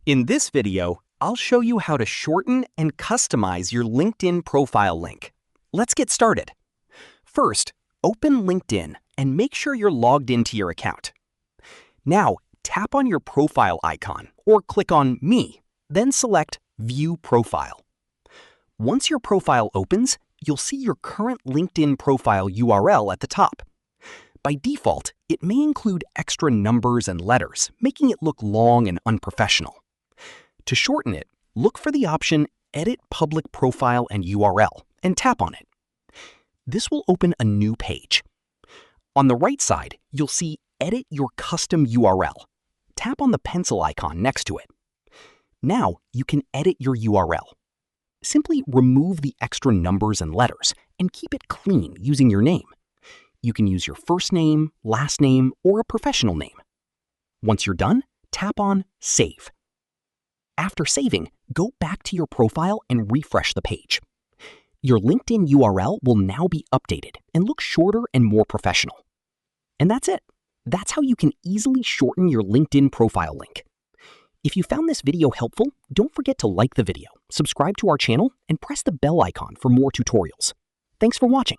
In this video, I'll show you how to shorten and customize your LinkedIn profile link. Let's get started. First, open LinkedIn and make sure you're logged into your account. Now, tap on your profile icon or click on Me, then select View Profile. Once your profile opens, you'll see your current LinkedIn profile URL at the top. By default, it may include extra numbers and letters, making it look long and unprofessional. To shorten it, look for the option Edit Public Profile and URL and tap on it. This will open a new page. On the right side, you'll see Edit Your Custom URL. Tap on the pencil icon next to it. Now you can edit your URL. Simply remove the extra numbers and letters and keep it clean using your name. You can use your first name, last name, or a professional name. Once you're done, tap on Save. After saving, go back to your profile and refresh the page. Your LinkedIn URL will now be updated and look shorter and more professional. And that's it. That's how you can easily shorten your LinkedIn profile link. If you found this video helpful, don't forget to like the video, subscribe to our channel, and press the bell icon for more tutorials. Thanks for watching.